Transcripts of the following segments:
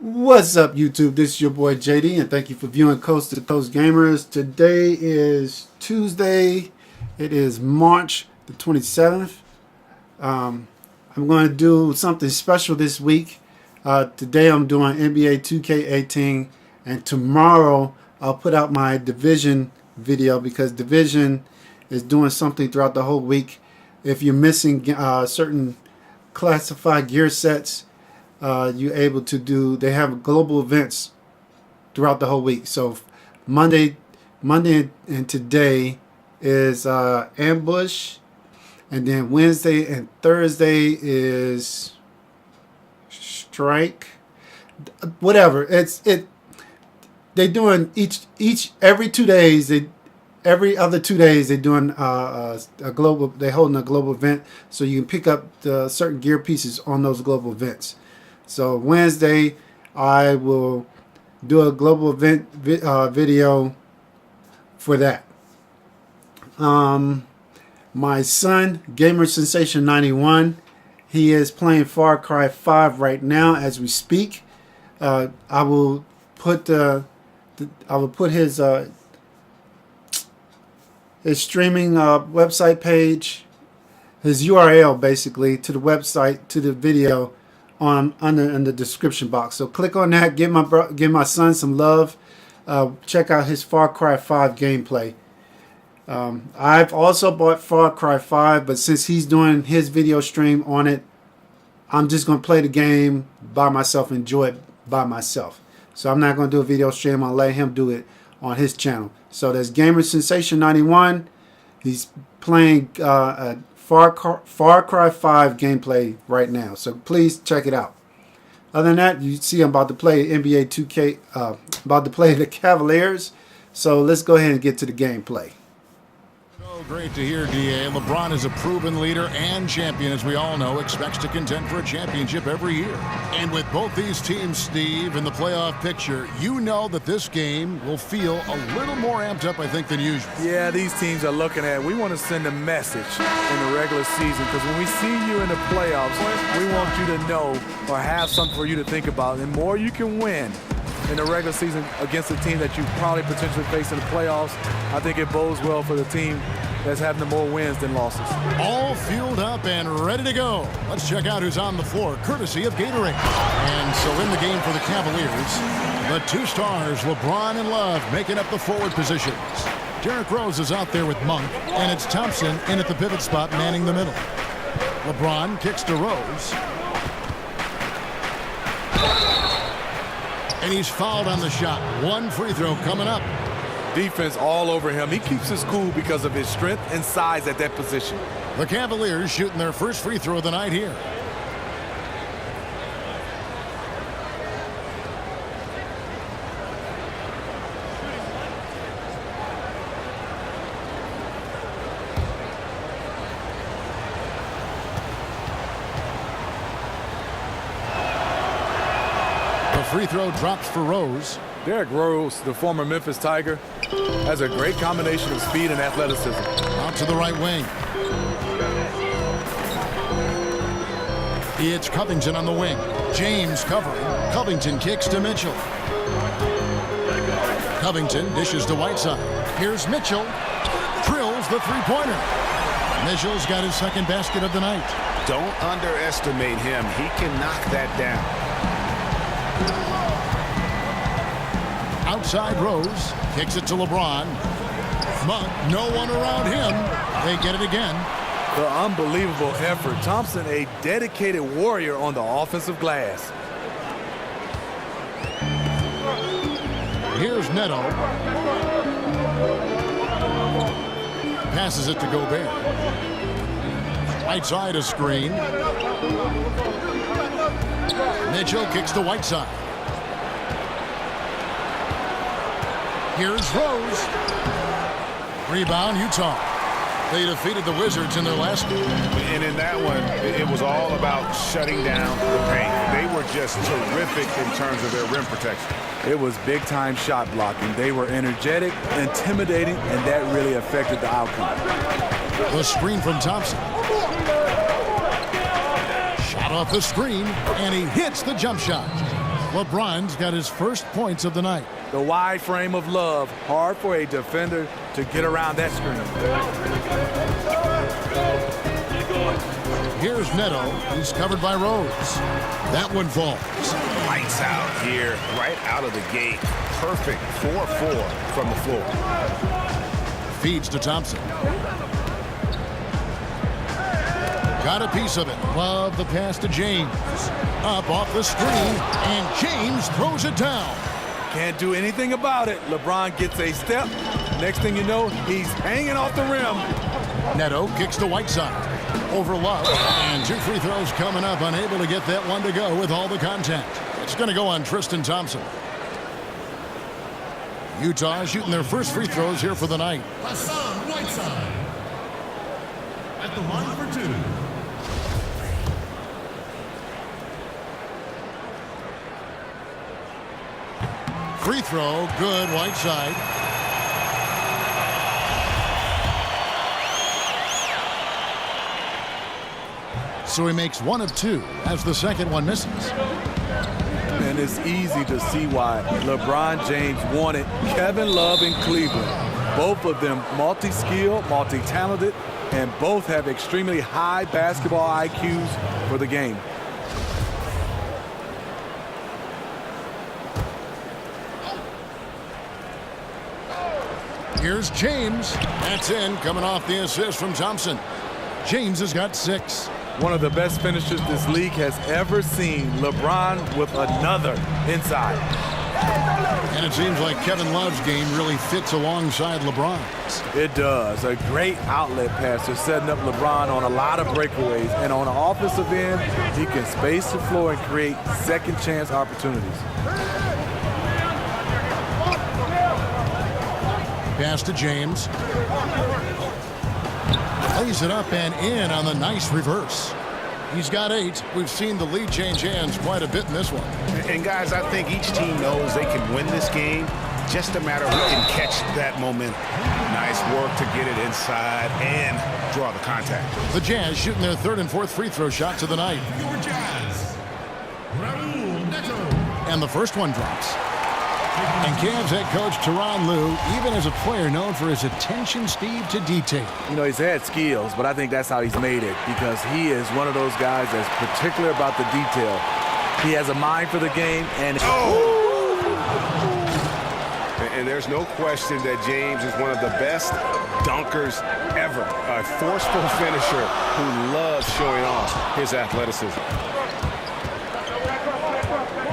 What's up, YouTube? This is your boy JD, and thank you for viewing Coast to Coast Gamers. Today is Tuesday. It is March the 27th. I'm going to do something special this week. Today I'm doing NBA 2K18, and tomorrow I'll put out my Division video because Division is doing something throughout the whole week. If you're missing certain classified gear sets, you're able to do. They have global events throughout the whole week. So Monday, and today is ambush, and then Wednesday and Thursday is strike. Whatever. They're doing every 2 days. Every other 2 days they're doing a global. They're holding a global event, so you can pick up the certain gear pieces on those global events. So Wednesday, I will do a global event video for that. My son, Gamer Sensation 91, he is playing Far Cry 5 right now as we speak. I will put his streaming website page, his URL basically to the website, to the video, under in the description box. So click on that. Give my son some love. Check out his Far Cry 5 gameplay. I've also bought Far Cry 5, but since he's doing his video stream on it, I'm just going to play the game by myself, enjoy it by myself. So I'm not going to do a video stream. I'll let him do it on his channel. So there's Gamer Sensation 91. He's playing Far Cry 5 gameplay right now, so please check it out. Other than that, you see I'm about to play NBA 2K, about to play the Cavaliers, so let's go ahead and get to the gameplay. So great to hear, DA. LeBron is a proven leader and champion, as we all know, expects to contend for a championship every year. And with both these teams, Steve, in the playoff picture, you know that this game will feel a little more amped up, I think, than usual. Yeah, these teams are looking at, we want to send a message in the regular season, because when we see you in the playoffs, we want you to know or have something for you to think about. And more you can win in the regular season against a team that you probably potentially face in the playoffs, I think it bodes well for the team that's having the more wins than losses. All fueled up and ready to go. Let's check out who's on the floor, courtesy of Gatorade. And so in the game for the Cavaliers, the two stars, LeBron and Love, making up the forward positions. Derrick Rose is out there with Monk, and it's Thompson in at the pivot spot, manning the middle. LeBron kicks to Rose. And he's fouled on the shot. One free throw coming up. Defense all over him. He keeps his cool because of his strength and size at that position. The Cavaliers shooting their first free throw of the night here. The free throw drops for Rose. Derrick Rose, the former Memphis Tiger, has a great combination of speed and athleticism. Out to the right wing. It's Covington on the wing. James covering. Covington kicks to Mitchell. Covington dishes to Whiteside. Here's Mitchell. Drills the three-pointer. Mitchell's got his second basket of the night. Don't underestimate him. He can knock that down. Outside Rose, kicks it to LeBron. Monk, no one around him. They get it again. The unbelievable effort. Thompson, a dedicated warrior on the offensive glass. Here's Neto. Passes it to Gobert. Right side a screen. Mitchell kicks to Whiteside. Here's Rose. Rebound, Utah. They defeated the Wizards in their last game. And in that one, it was all about shutting down the paint. They were just terrific in terms of their rim protection. It was big-time shot blocking. They were energetic, intimidating, and that really affected the outcome. The screen from Thompson. Shot off the screen, and he hits the jump shot. LeBron's got his first points of the night. The wide frame of Love, hard for a defender to get around that screen. Here's Neto. He's covered by Rose. That one falls. Lights out here, right out of the gate. Perfect 4-4 from the floor. Feeds to Thompson. Got a piece of it. Love the pass to James. Up off the screen, and James throws it down. Can't do anything about it. LeBron gets a step. Next thing you know, he's hanging off the rim. Neto kicks to Whiteside. Over Love, and 2 free throws coming up. Unable to get that one to go with all the contact. It's going to go on Tristan Thompson. Utah shooting their first free throws here for the night. Hassan Whiteside at the line for 2. Free throw, good. Whiteside. So he makes 1 of 2 as the second one misses. And it's easy to see why LeBron James wanted Kevin Love in Cleveland. Both of them multi-skilled, multi-talented, and both have extremely high basketball IQs for the game. Here's James. That's in, coming off the assist from Thompson. James has got 6. One of the best finishers this league has ever seen. LeBron with another inside. And it seems like Kevin Love's game really fits alongside LeBron's. It does. A great outlet passer, setting up LeBron on a lot of breakaways. And on the offensive end, he can space the floor and create second chance opportunities. Pass to James. Lays it up and in on the nice reverse. He's got 8. We've seen the lead change hands quite a bit in this one. And guys, I think each team knows they can win this game. Just a matter of who can catch that momentum. Nice work to get it inside and draw the contact. The Jazz shooting their 3rd and 4th free throw shots of the night. Your Jazz, Raul Neto. And the first one drops. And Cavs head coach Tyronn Lue, even as a player known for his attention, Steve, to detail. You know, he's had skills, but I think that's how he's made it, because he is one of those guys that's particular about the detail. He has a mind for the game, and And there's no question that James is one of the best dunkers ever. A forceful finisher who loves showing off his athleticism.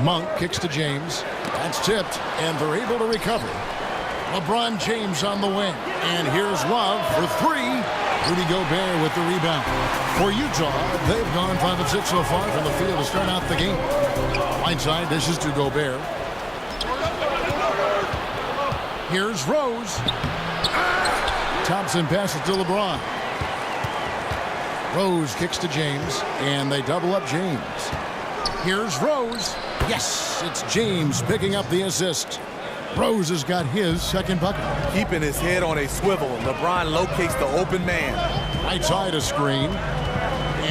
Monk kicks to James. That's tipped, and they're able to recover. LeBron James on the wing. And here's Love for 3. Rudy Gobert with the rebound. For Utah, they've gone 5 of 6 so far from the field to start out the game. Whiteside dishes to Gobert. Here's Rose. Thompson passes to LeBron. Rose kicks to James, and they double up James. Here's Rose. Yes, it's James picking up the assist. Rose has got his second bucket. keeping his head on a swivel. LeBron locates the open man. Outside a screen.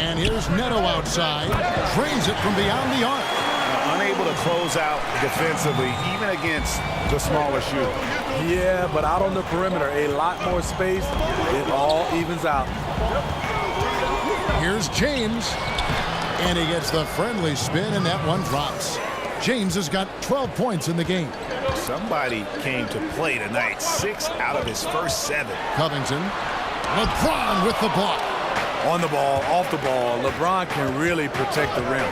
And here's Neto outside. Drains it from beyond the arc. Unable to close out defensively, even against the smaller shooter. Yeah, but out on the perimeter, a lot more space. It all evens out. Here's James. And he gets the friendly spin, and that one drops. James has got 12 points in the game. Somebody came to play tonight. 6 out of his first 7. Covington. LeBron with the block. On the ball, off the ball, LeBron can really protect the rim.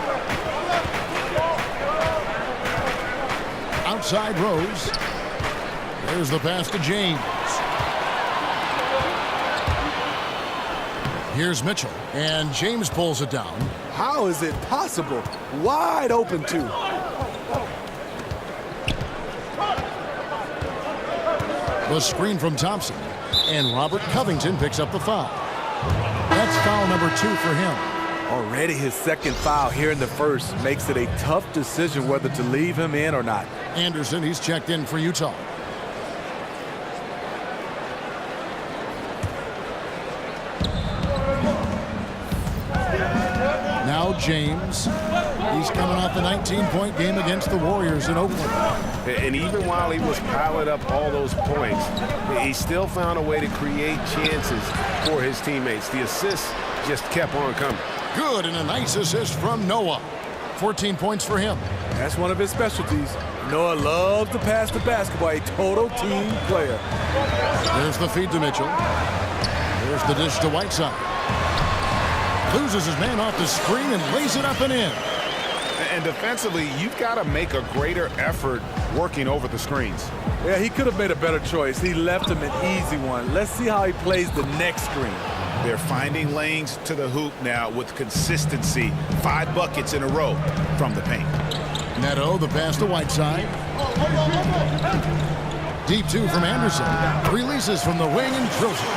Outside Rose. There's the pass to James. Here's Mitchell, and James pulls it down. How is it possible? Wide open, too. The screen from Thompson, and Robert Covington picks up the foul. That's foul number 2 for him. Already his second foul here in the first makes it a tough decision whether to leave him in or not. Anderson, he's checked in for Utah. Now James. He's coming off a 19-point game against the Warriors in Oakland. And even while he was piling up all those points, he still found a way to create chances for his teammates. The assists just kept on coming. Good, and a nice assist from Noah. 14 points for him. That's one of his specialties. Noah loves to pass the basketball, a total team player. There's the feed to Mitchell. There's the dish to Whiteside. Loses his man off the screen and lays it up and in. And defensively, you've got to make a greater effort working over the screens. Yeah, he could have made a better choice. He left him an easy one. Let's see how he plays the next screen. They're finding lanes to the hoop now with consistency. 5 buckets in a row from the paint. Neto, the pass to Whiteside. Deep 2 from Anderson. Releases from the wing and drills it.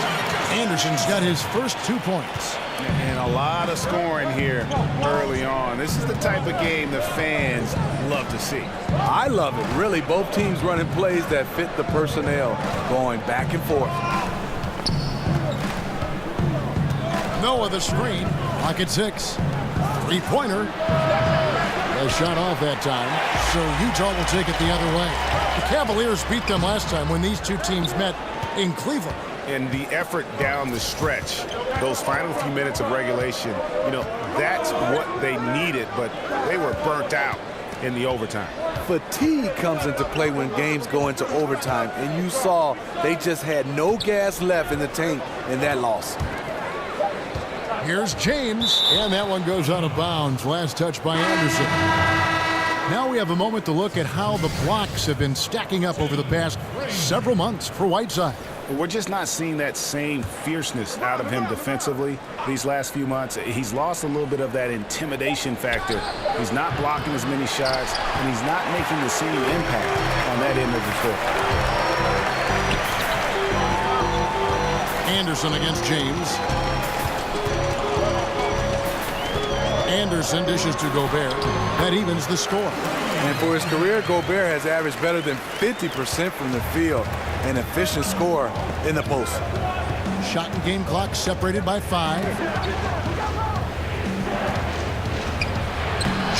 Anderson's got his first 2 points. And a lot of scoring here early on. This is the type of game the fans love to see. I love it. Really, both teams running plays that fit the personnel, going back and forth. Noah the screen. Pocket 6. 3-pointer. A shot off that time, so Utah will take it the other way. The Cavaliers beat them last time when these two teams met in Cleveland. And the effort down the stretch, those final few minutes of regulation, that's what they needed, but they were burnt out in the overtime. Fatigue comes into play when games go into overtime, and you saw they just had no gas left in the tank in that loss. Here's James, and that one goes out of bounds. Last touch by Anderson. Now we have a moment to look at how the blocks have been stacking up over the past several months for Whiteside. We're just not seeing that same fierceness out of him defensively these last few months. He's lost a little bit of that intimidation factor. He's not blocking as many shots, and he's not making the same impact on that end of the floor. Anderson against James. Anderson dishes to Gobert. That evens the score. And for his career, Gobert has averaged better than 50% from the field. An efficient scorer in the post. Shot and game clock separated by 5.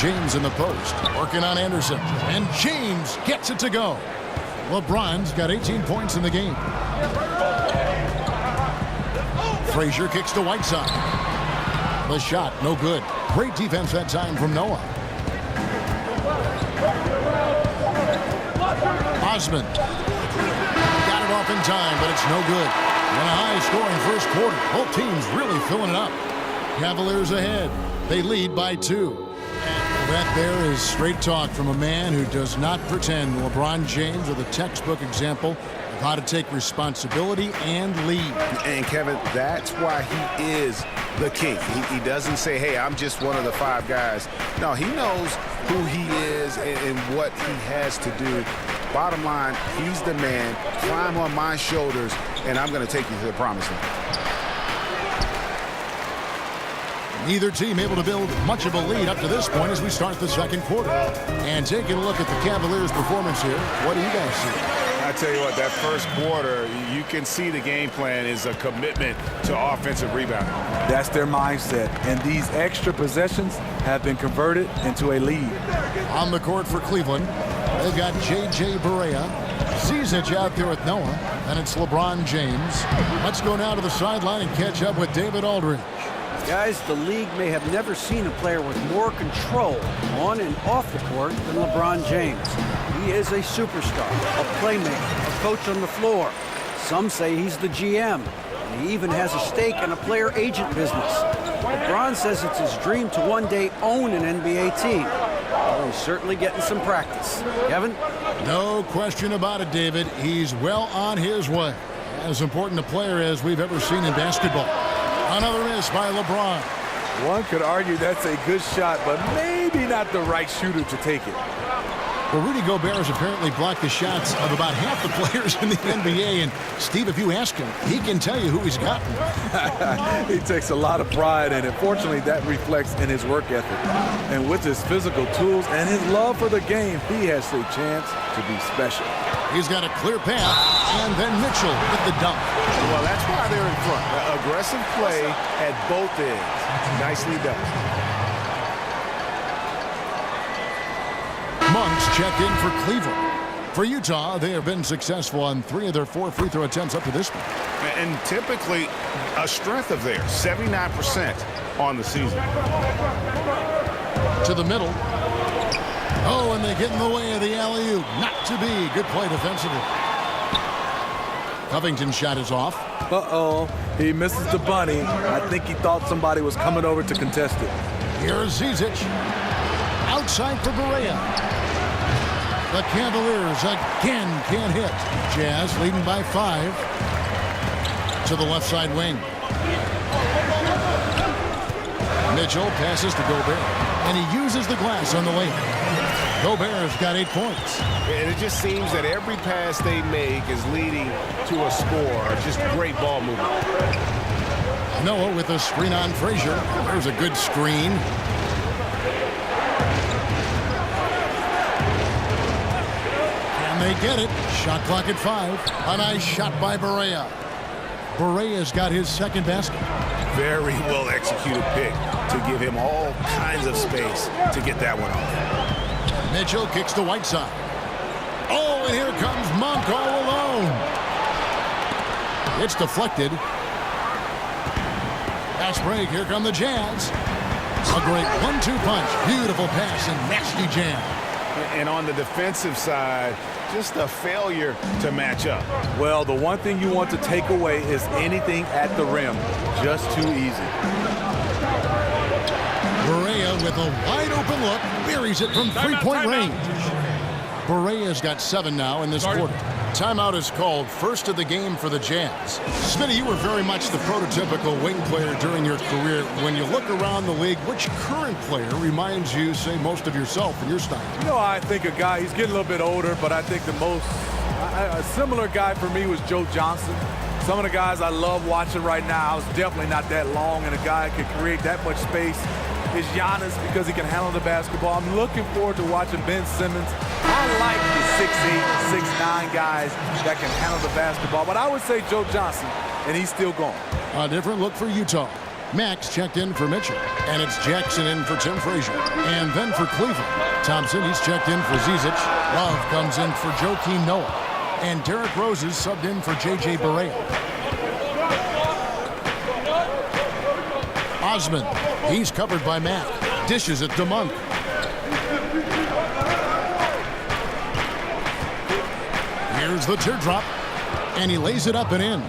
James in the post, working on Anderson. And James gets it to go. LeBron's got 18 points in the game. Frazier kicks to Whiteside. The shot, no good. Great defense that time from Noah. Osman. Got it off in time, but it's no good. And a high-scoring first quarter. Both teams really filling it up. Cavaliers ahead. They lead by 2. And that there is straight talk from a man who does not pretend. LeBron James are the textbook example of how to take responsibility and lead. And Kevin, that's why he is the king. He doesn't say, hey, I'm just one of the 5 guys. No, he knows who he is and what he has to do. Bottom line, he's the man. Climb on my shoulders, and I'm going to take you to the promised land. Neither team able to build much of a lead up to this point as we start the second quarter. And taking a look at the Cavaliers' performance here, what do you guys see? I tell you what, that first quarter, you can see the game plan is a commitment to offensive rebounding. That's their mindset, and these extra possessions have been converted into a lead. On the court for Cleveland, they've got J.J. Barea. Zizic out there with Noah, and it's LeBron James. Let's go now to the sideline and catch up with David Aldridge. Guys, the league may have never seen a player with more control on and off the court than LeBron James. He is a superstar, a playmaker, a coach on the floor. Some say he's the GM, and he even has a stake in a player agent business. LeBron says it's his dream to one day own an NBA team. Well, he's certainly getting some practice. Kevin? No question about it, David. He's well on his way. As important a player as we've ever seen in basketball. Another miss by LeBron. One could argue that's a good shot, but maybe not the right shooter to take it. Well, Rudy Gobert has apparently blocked the shots of about half the players in the NBA. And, Steve, if you ask him, he can tell you who he's gotten. He takes a lot of pride in it. Fortunately, that reflects in his work ethic. And with his physical tools and his love for the game, he has a chance to be special. He's got a clear path, and then Mitchell with the dunk. Well, that's why they're in front. Aggressive play at both ends. Nicely done. checked in for Cleveland. For Utah, they have been successful on 3 of their 4 free throw attempts up to this point. And typically a strength of theirs, 79% on the season. To the middle. Oh, and they get in the way of the alley-oop. Not to be. Good play defensively. Covington's shot is off. Uh-oh. He misses the bunny. I think he thought somebody was coming over to contest it. Here's Zizic. Outside for Berea. The Cavaliers again can't hit. Jazz leading by 5. To the left side wing. Mitchell passes to Gobert. And he uses the glass on the way. Gobert's got 8 points. And it just seems that every pass they make is leading to a score. Just great ball movement. Noah with a screen on Frazier. There's a good screen. And they get it. Shot clock at 5. A nice shot by Berea. Berea's got his second basket. Very well executed pick to give him all kinds of space to get that one off. Mitchell kicks to Whiteside. Oh, and here comes Monk all alone. It's deflected. Fast break. Here come the Jazz. A great 1-2 punch. Beautiful pass and nasty jam. And on the defensive side, just a failure to match up. Well, the one thing you want to take away is anything at the rim. Just too easy. Berea with a wide open look. Buries it from three-point range. Berea's got 7 now in this quarter. Timeout is called. First of the game for the Jazz. Smitty, you were very much the prototypical wing player during your career. When you look around the league, which current player reminds you, say, most of yourself and your style? You know, I think a guy, he's getting a little bit older, but I think the most, a similar guy for me was Joe Johnson. Some of the guys I love watching right now is definitely not that long, and a guy can create that much space is Giannis because he can handle the basketball. I'm looking forward to watching Ben Simmons. I like the 6'8", 6'9" guys that can handle the basketball, but I would say Joe Johnson, and he's still going. A different look for Utah. Max checked in for Mitchell, and it's Jackson in for Tim Frazier. And then for Cleveland, Thompson, he's checked in for Zizic. Love comes in for Joakim Noah. And Derrick Rose is subbed in for J.J. Berea. Osman, he's covered by Mack. Dishes it to Monk. Here's the teardrop, and he lays it up and in.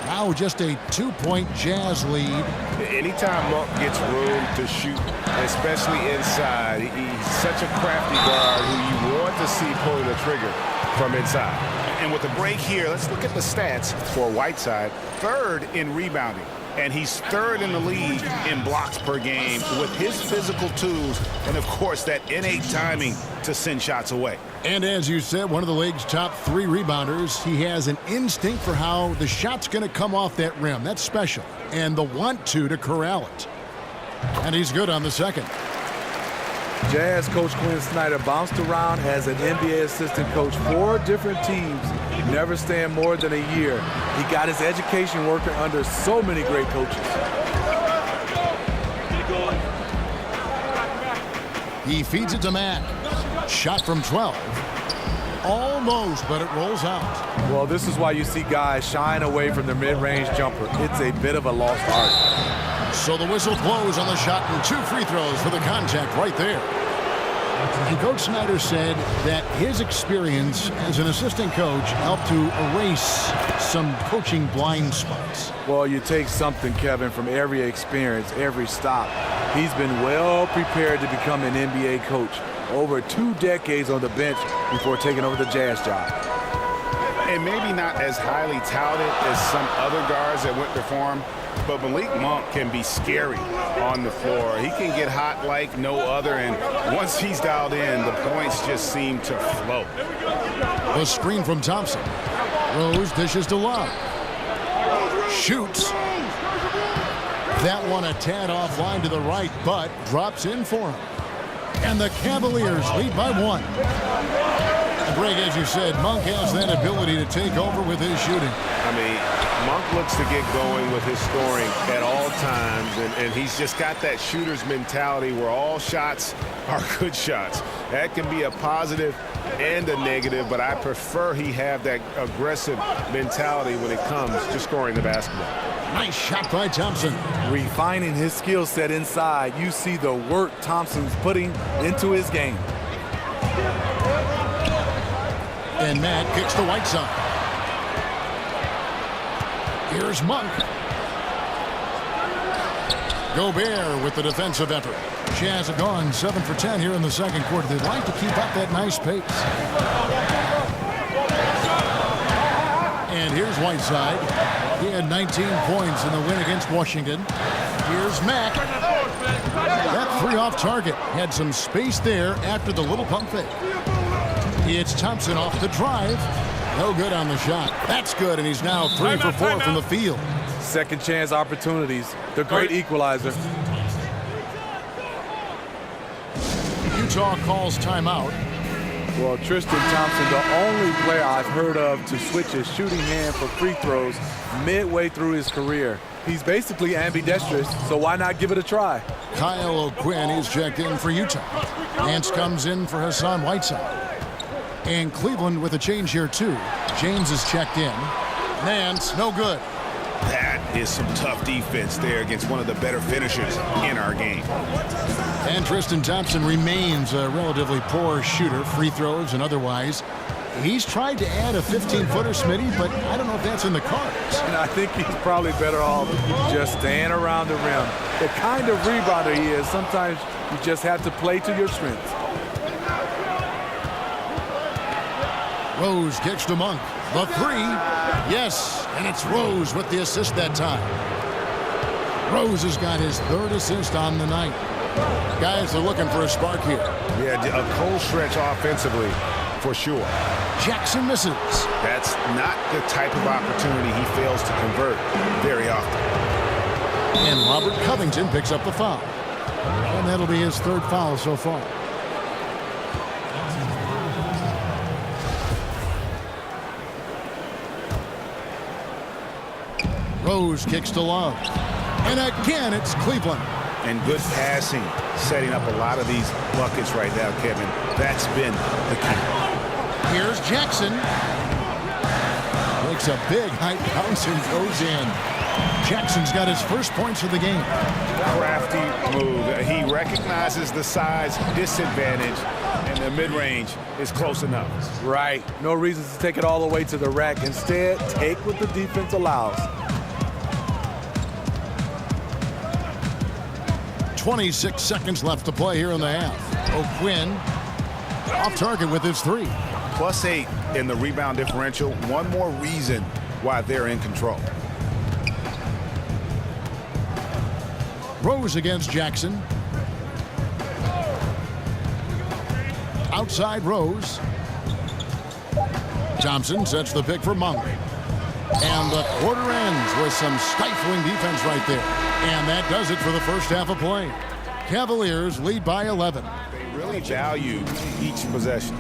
Now just a 2-point Jazz lead. Anytime Monk gets room to shoot, especially inside, he's such a crafty guard who you want to see pulling the trigger from inside. And with the break here, let's look at the stats for Whiteside. 3rd in rebounding. And he's 3rd in the league in blocks per game with his physical tools and, of course, that innate timing to send shots away. And as you said, one of the league's top 3 rebounders. He has an instinct for how the shot's going to come off that rim. That's special. And the want to corral it. And he's good on the second. Jazz coach Quinn Snyder bounced around as an NBA assistant coach, 4 different teams, never staying more than a year. He got his education working under so many great coaches. He feeds it to Mack. Shot from 12. Almost, but it rolls out. Well, this is why you see guys shying away from their mid-range jumper. It's a bit of a lost art. So the whistle blows on the shot and 2 free throws for the contact right there. And Coach Snyder said that his experience as an assistant coach helped to erase some coaching blind spots. Well, you take something, Kevin, from every experience, every stop. He's been well prepared to become an NBA coach. Over 2 decades on the bench before taking over the Jazz job. And maybe not as highly touted as some other guards that went before him, but Malik Monk can be scary on the floor. He can get hot like no other, and once he's dialed in, the points just seem to flow. The screen from Thompson. Rose dishes to Love. Shoots. That one a tad offline to the right, but drops in for him. And the Cavaliers lead by 1. Greg, as you said, Monk has that ability to take over with his shooting. I mean, Monk looks to get going with his scoring at all times, and he's just got that shooter's mentality where all shots are good shots. That can be a positive and a negative, but I prefer he have that aggressive mentality when it comes to scoring the basketball. Nice shot by Thompson. Refining his skill set inside, you see the work Thompson's putting into his game. And Matt kicks to Whiteside. Here's Monk. Gobert with the defensive effort. Jazz have gone 7 for 10 here in the second quarter. They'd like to keep up that nice pace. And here's Whiteside. He had 19 points in the win against Washington. Here's Mack. That three off target. Had some space there after the little pump fake. It's Thompson off the drive. No good on the shot. That's good, and he's now 3 for 4 from the field. Second chance opportunities. The great equalizer. Utah calls timeout. Well, Tristan Thompson, the only player I've heard of to switch his shooting hand for free throws midway through his career. He's basically ambidextrous, so why not give it a try? Kyle O'Quinn is checked in for Utah. Nance comes in for Hassan Whiteside. And Cleveland with a change here, too. James is checked in. Nance, no good. That is some tough defense there against one of the better finishers in our game. And Tristan Thompson remains a relatively poor shooter, free throws and otherwise. He's tried to add a 15-footer, Smitty, but I don't know if that's in the cards. And I think he's probably better off just staying around the rim. The kind of rebounder he is, sometimes you just have to play to your strengths. Rose kicks to Monk. The three. Yes, and it's Rose with the assist that time. Rose has got his third assist on the night. Guys are looking for a spark here. Yeah, a cold stretch offensively, for sure. Jackson misses. That's not the type of opportunity he fails to convert very often. And Robert Covington picks up the foul. And that'll be his third foul so far. Rose kicks to Love. And again, it's Cleveland. And good passing, setting up a lot of these buckets right now, Kevin. That's been the key. Here's Jackson. Makes a big height bounce and goes in. Jackson's got his first points of the game. Crafty move. He recognizes the size disadvantage, and the mid-range is close enough. Right. No reason to take it all the way to the rack. Instead, take what the defense allows. 26 seconds left to play here in the half. O'Quinn off target with his three. +8 in the rebound differential. One more reason why they're in control. Rose against Jackson. Outside Rose. Thompson sets the pick for Monk. And the quarter ends with some stifling defense right there. And that does it for the first half of play. Cavaliers lead by 11. They really value each possession.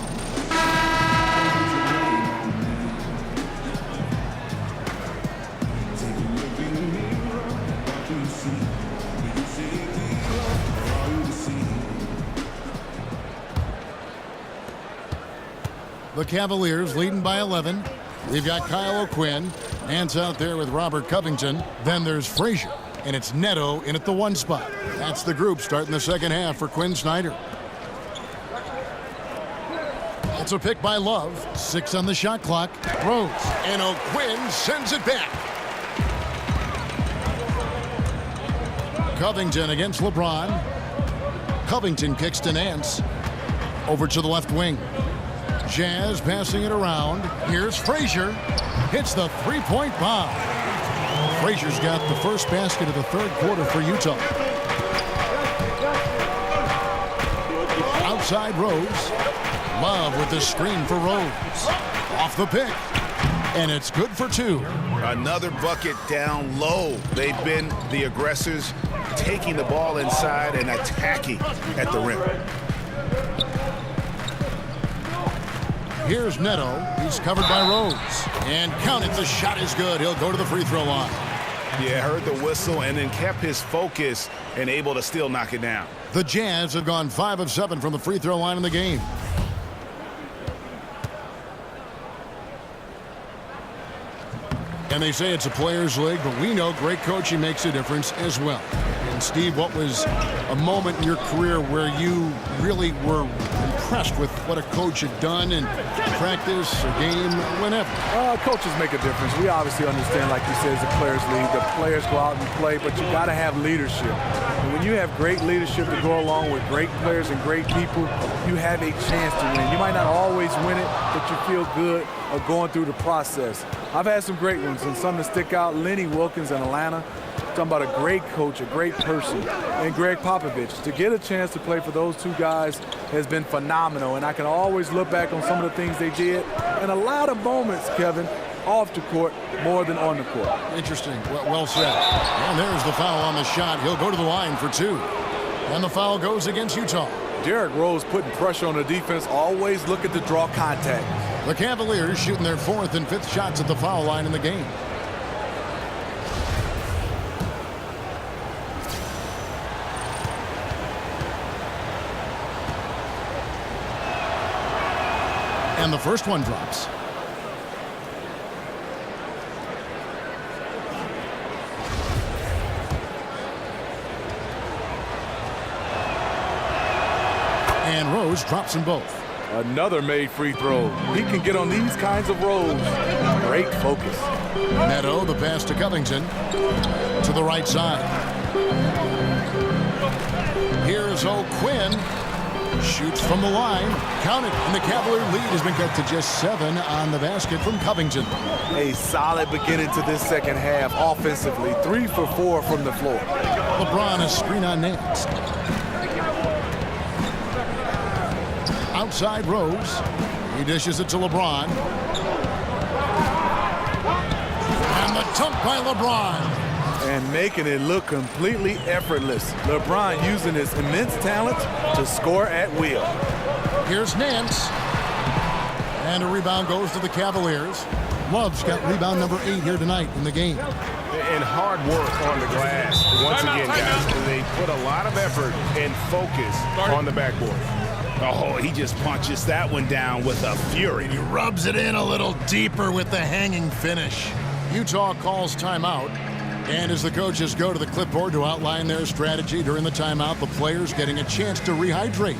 The Cavaliers leading by 11. We've got Kyle O'Quinn. Nance out there with Robert Covington. Then there's Frazier. And it's Neto in at the 1 spot. That's the group starting the second half for Quinn Snyder. It's a pick by Love. 6 on the shot clock. Rose. And O'Quinn sends it back. Covington against LeBron. Covington kicks to Nance. Over to the left wing. Jazz passing it around. Here's Frazier. Hits the three-point bomb. Frazier's got the first basket of the third quarter for Utah. Outside Rose. Love with the screen for Rose. Off the pick. And it's good for 2. Another bucket down low. They've been the aggressors, taking the ball inside and attacking at the rim. Here's Neto. He's covered by Rose. And count it, the shot is good. He'll go to the free throw line. Yeah, heard the whistle and then kept his focus and able to still knock it down. The Jazz have gone 5 of 7 from the free throw line in the game. And they say it's a players' league, but we know great coaching makes a difference as well. And Steve, what was a moment in your career where you really were impressed with what a coach had done in practice, a game, whenever? Coaches make a difference. We obviously understand, like you said, it's a players' league. The players go out and play, but you got to have leadership. And when you have great leadership to go along with great players and great people, you have a chance to win. You might not always win it, but you feel good of going through the process. I've had some great ones, and some that stick out. Lenny Wilkins in Atlanta. Talking about a great coach, a great person, and Greg Popovich. To get a chance to play for those two guys has been phenomenal, and I can always look back on some of the things they did, and a lot of moments, Kevin, off the court more than on the court. Interesting. Well said. And there's the foul on the shot. He'll go to the line for 2. And the foul goes against Utah. Derrick Rose putting pressure on the defense, always looking to draw contact. The Cavaliers shooting their 4th and 5th shots at the foul line in the game. And the first one drops. And Rose drops them both. Another made free throw. He can get on these kinds of rolls. Great focus. Neto, the pass to Covington. To the right side. Here's O'Quinn. Shoots from the line. Count it. And the Cavalier lead has been cut to just 7 on the basket from Covington. A solid beginning to this second half offensively. 3 for 4 from the floor. LeBron is screen on Nance. Outside Rose. He dishes it to LeBron. And the dunk by LeBron. And making it look completely effortless. LeBron using his immense talent to score at will. Here's Nance. And a rebound goes to the Cavaliers. Love's got rebound number 8 here tonight in the game. And hard work on the glass. Once again, guys, they put a lot of effort and focus on the backboard. Oh, he just punches that one down with a fury. He rubs it in a little deeper with the hanging finish. Utah calls timeout. And as the coaches go to the clipboard to outline their strategy during the timeout, the players getting a chance to rehydrate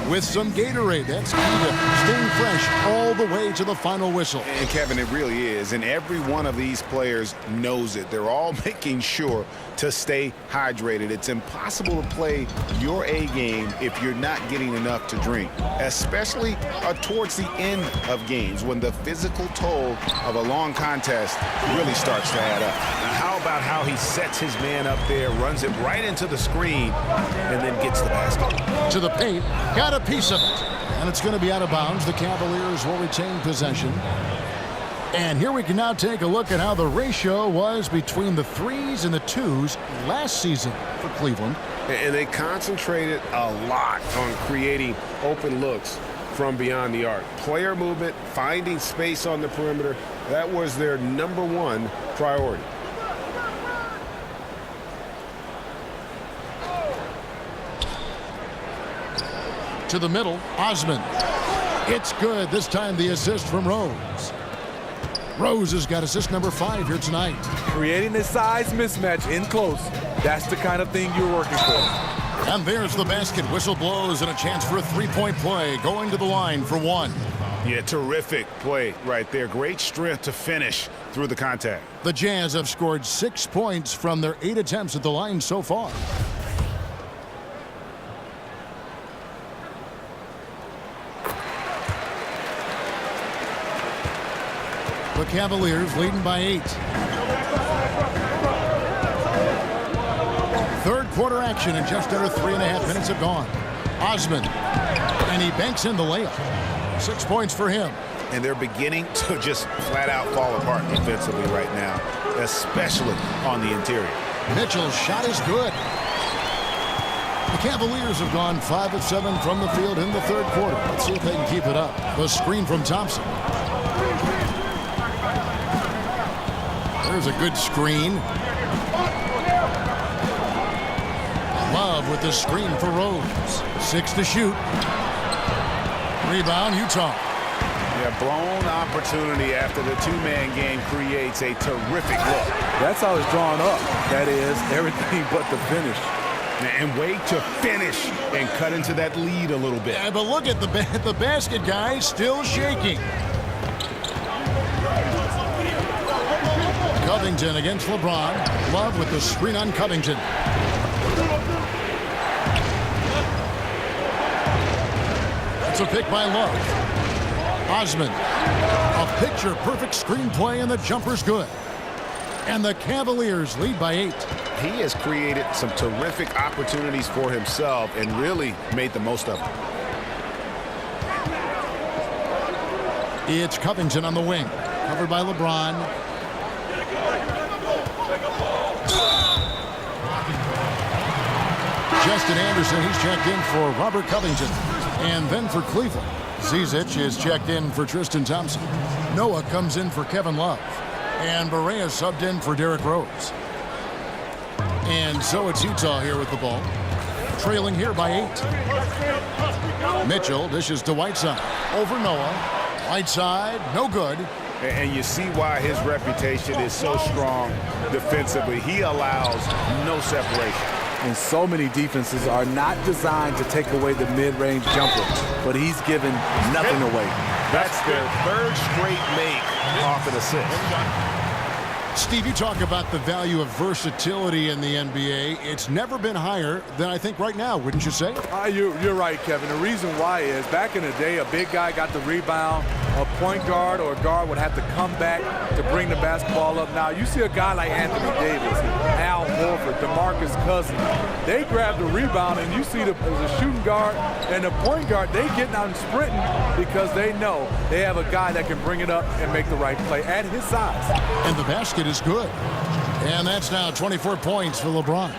with some Gatorade. That's key to staying fresh all the way to the final whistle. And Kevin, it really is. And every one of these players knows it. They're all making sure to stay hydrated. It's impossible to play your A game if you're not getting enough to drink, especially towards the end of games when the physical toll of a long contest really starts to add up. Now, how about how he sets his man up there, runs it right into the screen, and then gets the basket. To the paint, got a piece of it. And it's going to be out of bounds. The Cavaliers will retain possession. And here we can now take a look at how the ratio was between the 3s and the 2s last season for Cleveland. And they concentrated a lot on creating open looks from beyond the arc. Player movement, finding space on the perimeter, that was their #1 priority. To the middle, Osman. It's good. This time the assist from Rose. Rose has got assist number 5 here tonight. Creating a size mismatch in close. That's the kind of thing you're working for. And there's the basket. Whistle blows and a chance for a 3-point play. Going to the line for 1. Yeah, terrific play right there. Great strength to finish through the contact. The Jazz have scored 6 points from their 8 attempts at the line so far. The Cavaliers leading by 8. Third quarter action and just under 3.5 minutes have gone. Osman, and he banks in the layup. 6 points for him. And they're beginning to just flat out fall apart defensively right now, especially on the interior. Mitchell's shot is good. The Cavaliers have gone 5 of 7 from the field in the third quarter. Let's see if they can keep it up. The screen from Thompson. There's a good screen. Love with the screen for Rose. 6 to shoot. Rebound, Utah. Yeah, blown opportunity after the two-man game creates a terrific look. That's how it's drawn up. That is everything but the finish. And wait to finish and cut into that lead a little bit. Yeah, but look at the basket, guys, still shaking. Covington against LeBron. Love with the screen on Covington. That's a pick by Love. Osman. A picture-perfect screenplay, and the jumper's good. And the Cavaliers lead by 8. He has created some terrific opportunities for himself and really made the most of them. It's Covington on the wing. Covered by LeBron. Justin Anderson, he's checked in for Robert Covington. And then for Cleveland, Zizic is checked in for Tristan Thompson. Noah comes in for Kevin Love. And Barea subbed in for Derrick Rose. And so it's Utah here with the ball. Trailing here by 8. Mitchell dishes to Whiteside. Over Noah. Whiteside, no good. And you see why his reputation is so strong defensively. He allows no separation. And so many defenses are not designed to take away the mid-range jumper, but he's given nothing away. That's their third straight make off an assist. Steve, you talk about the value of versatility in the NBA. It's never been higher than I think right now, wouldn't you say? You're right, Kevin. The reason why is back in the day, a big guy got the rebound. A point guard or a guard would have to come back to bring the basketball up. Now, you see a guy like Anthony Davis, Al Horford, DeMarcus Cousins. They grab the rebound, and you see the shooting guard and the point guard, they getting out and sprinting because they know they have a guy that can bring it up and make the right play at his size. And the basket is good. And that's now 24 points for LeBron.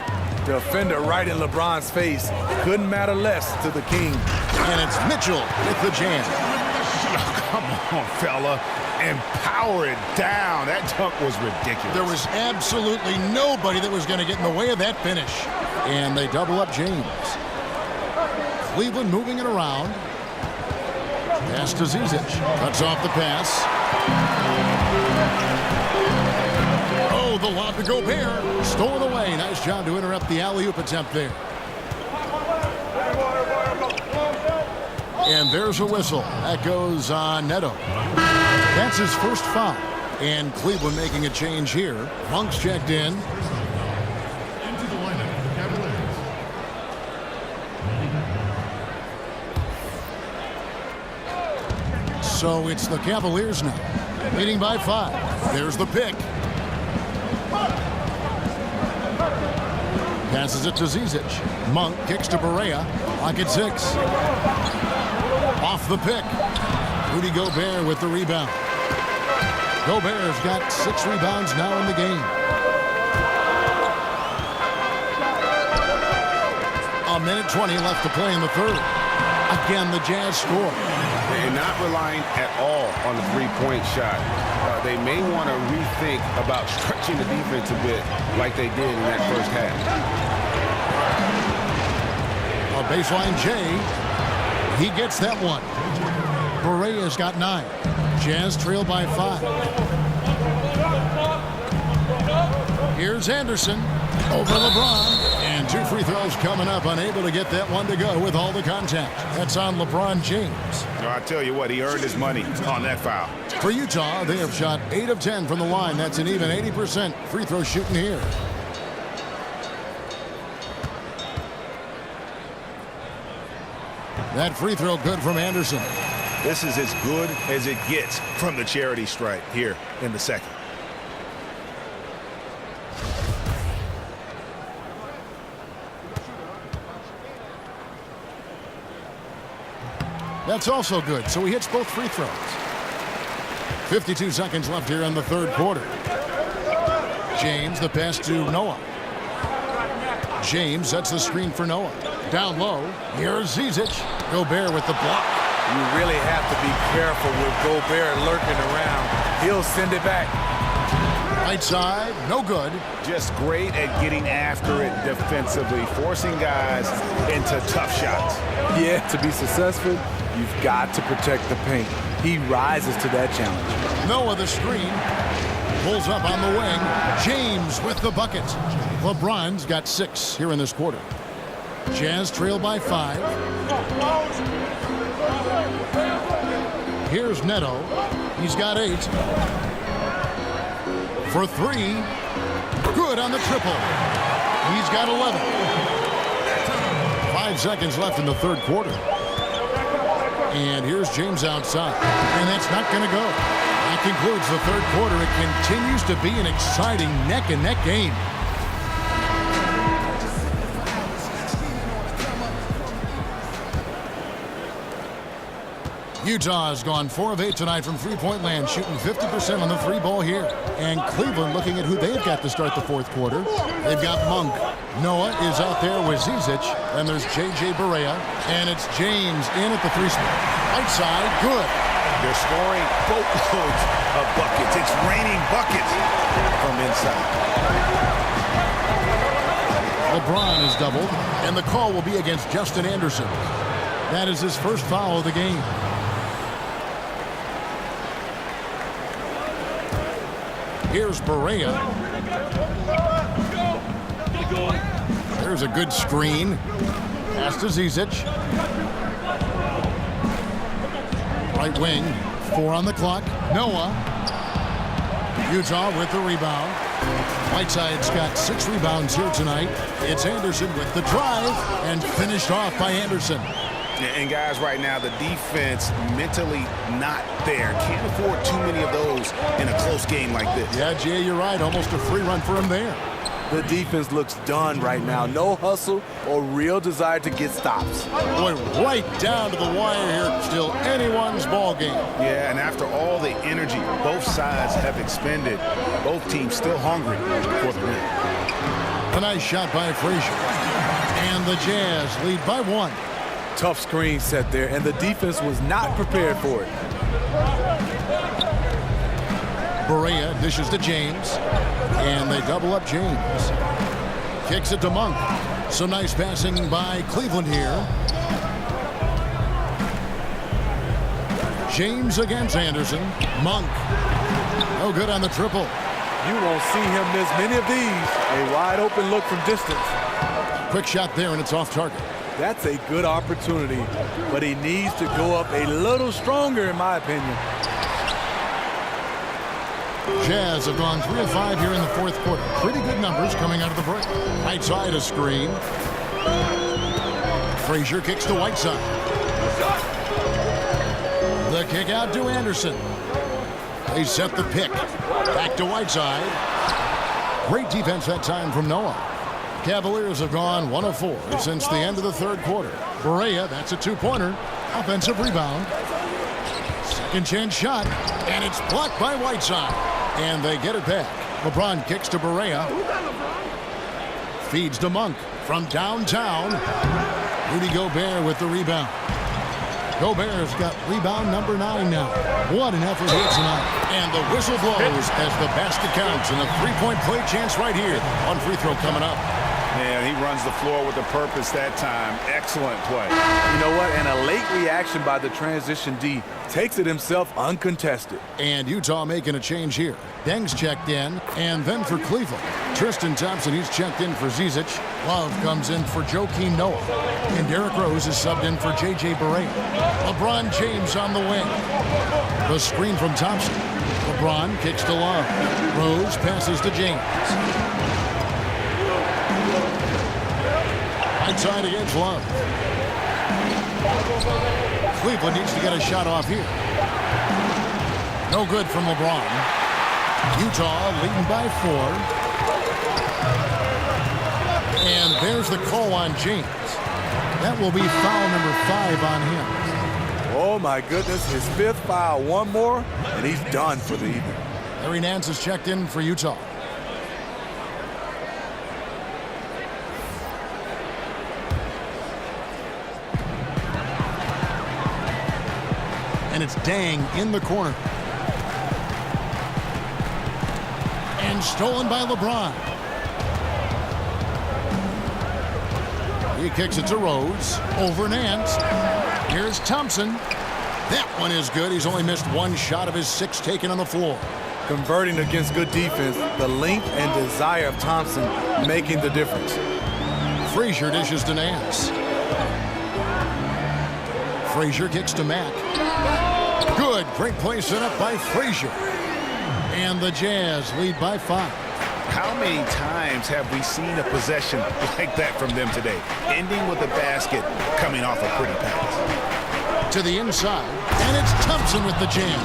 The offender right in LeBron's face. Couldn't matter less to the king. And it's Mitchell with the jam. Come on, fella. And power it down. That dunk was ridiculous. There was absolutely nobody that was going to get in the way of that finish. And they double up James. Cleveland moving it around. Pass to Zizic. Cuts off the pass. Oh, the lob to Gobert. Stolen away. Nice job to interrupt the alley-oop attempt there. And there's a whistle. That goes on Neto. That's his first foul. And Cleveland making a change here. Monk's checked in. Into the lineup for the Cavaliers. So it's the Cavaliers now. Leading by 5. There's the pick. Passes it to Zizic. Monk kicks to Barea. Lock at 6. Off the pick. Rudy Gobert with the rebound. Gobert's got 6 rebounds now in the game. A minute 20 left to play in the third. Again, the Jazz score. They're not relying at all on the three-point shot. They may want to rethink about stretching the defense a bit like they did in that first half. A baseline J. He gets that one. Barea's got 9. Jazz trail by 5. Here's Anderson over LeBron. And 2 free throws coming up. Unable to get that one to go with all the contact. That's on LeBron James. No, I tell you what, he earned his money on that foul. For Utah, they have shot 8 of 10 from the line. That's an even 80% free throw shooting here. That free throw good from Anderson. This is as good as it gets from the charity stripe here in the second. That's also good, so he hits both free throws. 52 seconds left here in the third quarter. James, the pass to Noah. James sets the screen for Noah. Down low, here's Zizic. Gobert with the block. You really have to be careful with Gobert lurking around. He'll send it back. Right side, no good. Just great at getting after it defensively, forcing guys into tough shots. Yeah, to be successful, you've got to protect the paint. He rises to that challenge. Noah the screen. Pulls up on the wing. James with the bucket. LeBron's got 6 here in this quarter. Jazz trail by 5. Here's Neto. He's got 8. For 3. Good on the triple. He's got 11. 5 seconds left in the third quarter. And here's James outside. And that's not going to go. That concludes the third quarter. It continues to be an exciting neck-and-neck game. Utah has gone 4 of 8 tonight from three-point land, shooting 50% on the 3-ball here. And Cleveland looking at who they've got to start the fourth quarter. They've got Monk. Noah is out there with Zizic. And there's J.J. Barea. And it's James in at the 3 spot. Right side, good. They're scoring boatloads of buckets. It's raining buckets from inside. LeBron is doubled. And the call will be against Justin Anderson. That is his first foul of the game. Here's Barea. There's a good screen. Pass to Zizic. Right wing. 4 on the clock. Noah. Utah with the rebound. Whiteside's got 6 rebounds here tonight. It's Anderson with the drive and finished off by Anderson. And guys, right now, the defense mentally not there. Can't afford too many of those in a close game like this. Yeah, Jay, you're right. Almost a free run for him there. The defense looks done right now. No hustle or real desire to get stops. Boy, right down to the wire here. Still anyone's ball game. Yeah, and after all the energy both sides have expended, both teams still hungry for the win. A nice shot by Frazier. And the Jazz lead by 1. Tough screen set there, and the defense was not prepared for it. Barea dishes to James, and they double up James. Kicks it to Monk. Some nice passing by Cleveland here. James against Anderson. Monk. No good on the triple. You won't see him miss many of these. A wide open look from distance. Quick shot there, and it's off target. That's a good opportunity, but he needs to go up a little stronger, in my opinion. Jazz have gone 3 of 5 here in the fourth quarter. Pretty good numbers coming out of the break. Right side a screen. Frazier kicks to Whiteside. The kick out to Anderson. They set the pick. Back to Whiteside. Great defense that time from Noah. Cavaliers have gone 1 of 4 since the end of the third quarter. Barea, that's a 2-pointer. Offensive rebound. Second chance shot, and it's blocked by Whiteside. And they get it back. LeBron kicks to Barea. Feeds to Monk from downtown. Rudy Gobert with the rebound. Gobert's got rebound number 9 now. What an effort here tonight. And the whistle blows as the basket counts. And a 3-point play chance right here. One free throw coming up. Man, he runs the floor with a purpose that time. Excellent play. You know what? And a late reaction by the transition D takes it himself uncontested. And Utah making a change here. Deng's checked in, and then for Cleveland. Tristan Thompson, he's checked in for Zizic. Love comes in for Joakim Noah. And Derrick Rose is subbed in for J.J. Barea. LeBron James on the wing. The screen from Thompson. LeBron kicks to Love. Rose passes to James. Outside against Love. Cleveland needs to get a shot off here. No good from LeBron. Utah leading by 4. And there's the call on James. That will be foul number 5 on him. Oh my goodness, his 5th foul. One more, and he's done for the evening. Larry Nance is checked in for Utah. And it's Dang in the corner. And stolen by LeBron. He kicks it to Rose. Over Nance. Here's Thompson. That one is good. He's only missed one shot of his 6 taken on the floor. Converting against good defense, the length and desire of Thompson making the difference. Frazier dishes to Nance. Frazier kicks to Mack. Good. Great play set up by Frazier. And the Jazz lead by 5. How many times have we seen a possession like that from them today? Ending with a basket, coming off a pretty pass. To the inside, and it's Thompson with the jam.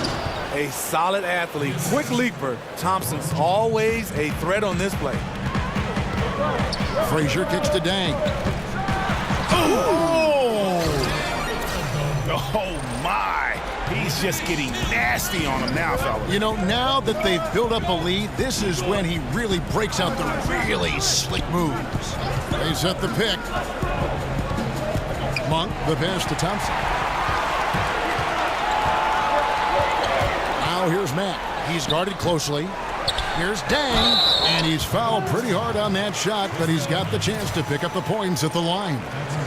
A solid athlete, quick leaper. Thompson's always a threat on this play. Frazier kicks to Dang. Oh, my. He's just getting nasty on him now, fellas. You know, now that they've built up a lead, this is when he really breaks out the really slick moves. They set the pick. Monk, the pass to Thompson. Now here's Matt. He's guarded closely. Here's Dang, and he's fouled pretty hard on that shot, but he's got the chance to pick up the points at the line.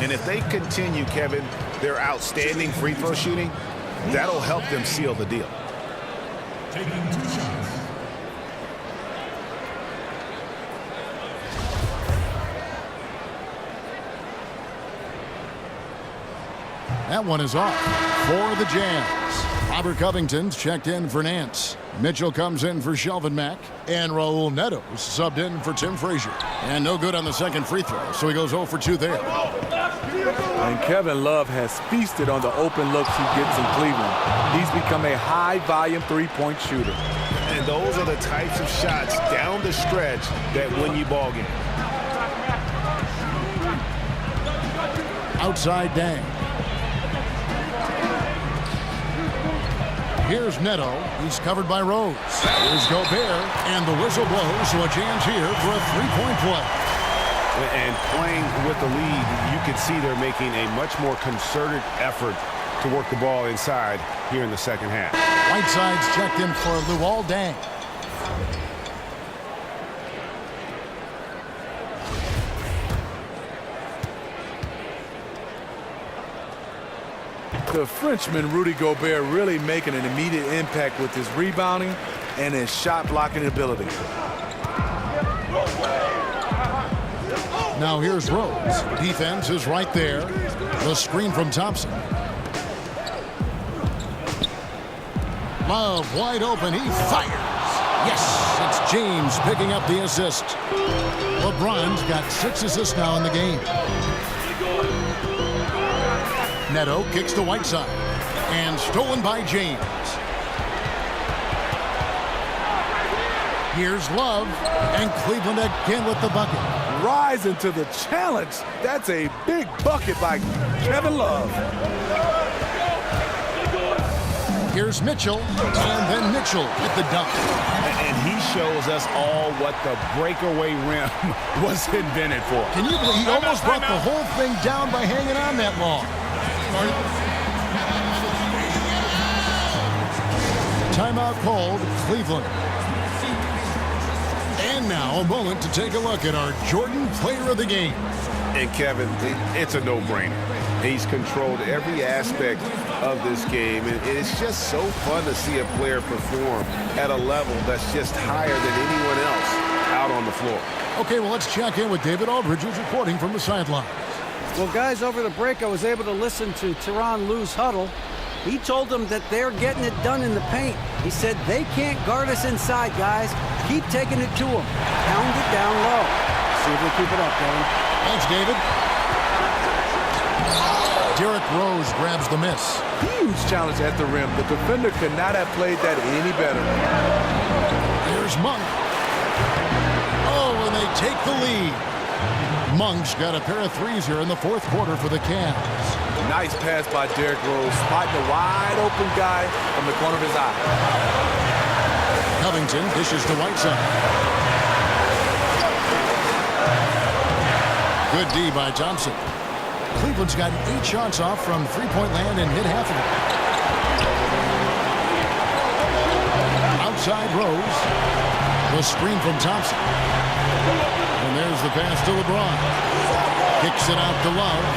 And if they continue, Kevin, their outstanding free throw shooting, that'll help them seal the deal. Taking 2 shots. That one is off for the Jazz. Robert Covington's checked in for Nance. Mitchell comes in for Shelvin Mack. And Raul Neto's subbed in for Tim Frazier. And no good on the second free throw, so he goes 0 for 2 there. And Kevin Love has feasted on the open looks he gets in Cleveland. He's become a high-volume three-point shooter. And those are the types of shots down the stretch that win you ball games. Outside Dang. Here's Neto. He's covered by Rose. Here's Gobert. And the whistle blows, so a chance here for a three-point play. And playing with the lead, you can see they're making a much more concerted effort to work the ball inside here in the second half. Whiteside's checked in for Luol Deng. The Frenchman, Rudy Gobert, really making an immediate impact with his rebounding and his shot blocking ability. Now here's Rose. Defense is right there. The screen from Thompson. Love wide open. He fires. Yes, it's James picking up the assist. LeBron's got 6 assists now in the game. Neto kicks to Whiteside. And stolen by James. Here's Love. And Cleveland again with the bucket. Rising to the challenge. That's a big bucket by Kevin Love. Here's Mitchell, and then Mitchell with the dunk. And he shows us all what the breakaway rim was invented for. Can you believe he almost brought the whole thing down by hanging on that long? Timeout called, Cleveland. And now a moment to take a look at our Jordan Player of the Game. And Kevin, it's a no-brainer. He's controlled every aspect of this game, and it's just so fun to see a player perform at a level that's just higher than anyone else out on the floor. Okay, well, let's check in with David Aldridge, who's reporting from the sidelines. Well, guys, over the break, I was able to listen to Tyronn Lue's huddle. He told them that they're getting it done in the paint. He said, they can't guard us inside, guys. Keep taking it to them. Pound it down low. See if we keep it up, Kevin. Thanks, David. Derrick Rose grabs the miss. Huge challenge at the rim. The defender could not have played that any better. Here's Monk. Oh, and they take the lead. Monk's got a pair of threes here in the fourth quarter for the Cavs. Nice pass by Derrick Rose, spotting a wide open guy from the corner of his eye. Covington dishes to Whiteside. Good D by Thompson. Cleveland's got 8 shots off from three-point land and hit half of it. side Rose. The screen from Thompson. And there's the pass to LeBron. Kicks it out to Love.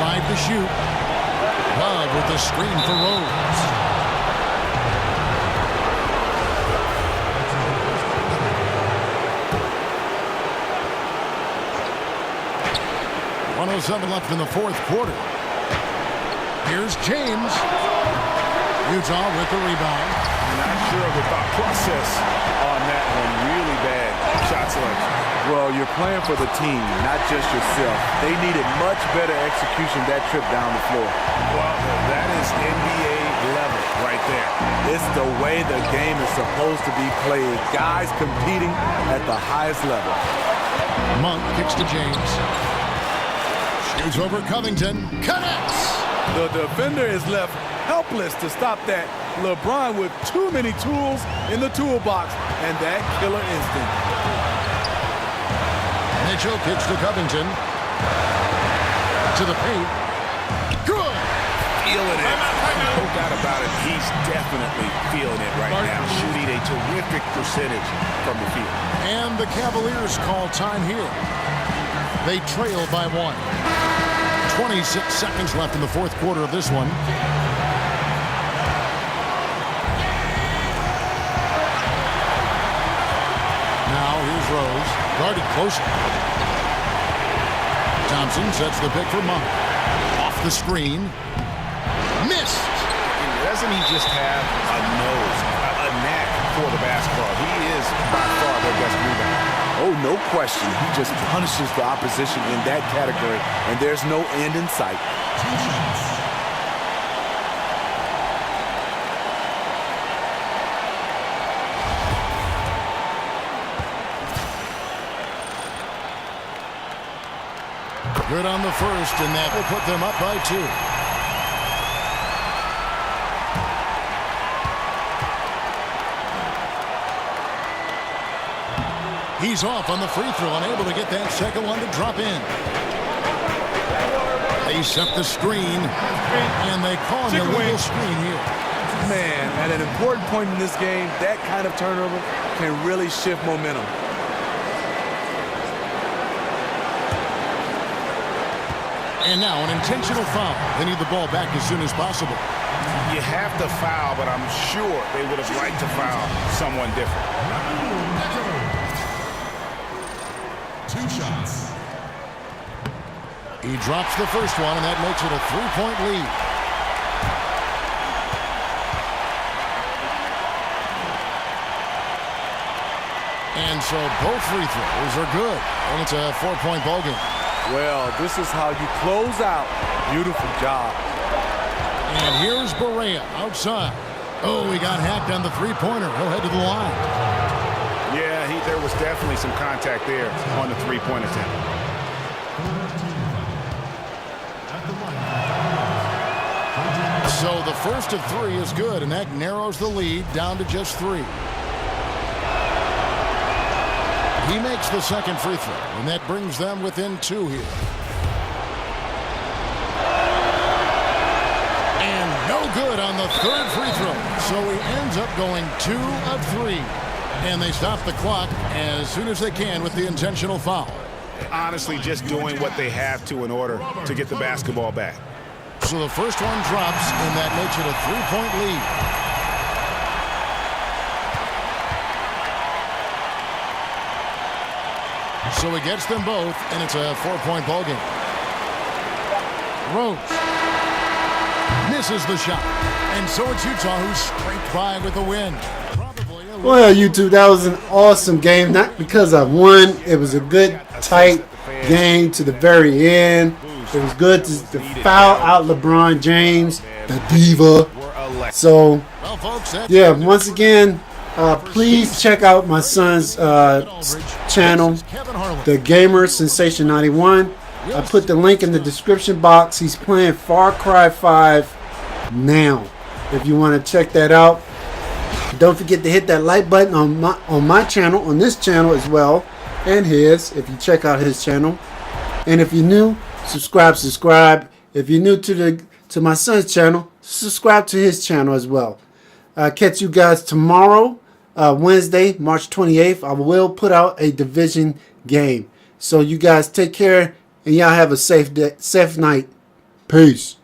5 to shoot. Love with the screen for Rose. .107 left in the fourth quarter. Here's James. Utah with the rebound. Not sure of the thought process on that one. Really bad shot selection. Well, you're playing for the team, not just yourself. They needed much better execution that trip down the floor. Well, that is NBA level right there. It's the way the game is supposed to be played. Guys competing at the highest level. Monk kicks to James. Shoots over Covington. Connects. The defender is left helpless to stop that. LeBron with too many tools in the toolbox and that killer instinct. Mitchell kicks to Covington. To the paint. Good. Feeling it. No doubt about it. He's definitely feeling it right now. Shooting a terrific percentage from the field. And the Cavaliers call time here. They trail by 1. 26 seconds left in the fourth quarter of this one. Now here's Rose. Guarded closely. Thompson sets the pick for Monk. Off the screen. Missed. Doesn't he just have a nose, a knack for the basketball? He is by far their best rebounder. Oh, no question. He just punishes the opposition in that category, and there's no end in sight. Good on the first, and that will put them up by 2. He's off on the free throw, unable to get that second one to drop in. They set the screen, and they call an illegal screen here. Man, at an important point in this game, that kind of turnover can really shift momentum. And now an intentional foul. They need the ball back as soon as possible. You have to foul, but I'm sure they would have liked to foul someone different. 2 shots. He drops the first one, and that makes it a 3-point lead. And so both free throws are good, and it's a 4-point ball game. Well, this is how you close out. Beautiful job. And here's Barea outside. Oh, he got hacked on the three-pointer. He'll head to the line. Yeah, there was definitely some contact there on the three-point attempt. So the first of 3 is good, and that narrows the lead down to just 3. He makes the second free throw, and that brings them within 2 here. And no good on the third free throw. So he ends up going 2 of 3. And they stop the clock as soon as they can with the intentional foul. Honestly, just doing what they have to in order to get the basketball back. So the first one drops, and that makes it a 3-point lead. So he gets them both, and it's a 4-point ball game. Rose misses the shot, and so it's Utah who's scraped by with the win. Well, YouTube, that was an awesome game. Not because I won. It was a good, tight game to the very end. It was good to foul out LeBron James, the diva. So, yeah, once again, please check out my son's channel, The Gamer Sensation 91. I put the link in the description box. He's playing Far Cry 5 now. If you want to check that out, don't forget to hit that like button on my channel, on this channel as well, and his. If you check out his channel, and if you're new, subscribe. If you're new to my son's channel, subscribe to his channel as well. Catch you guys tomorrow, Wednesday, March 28th. I will put out a division game. So you guys take care, and y'all have a safe night. Peace.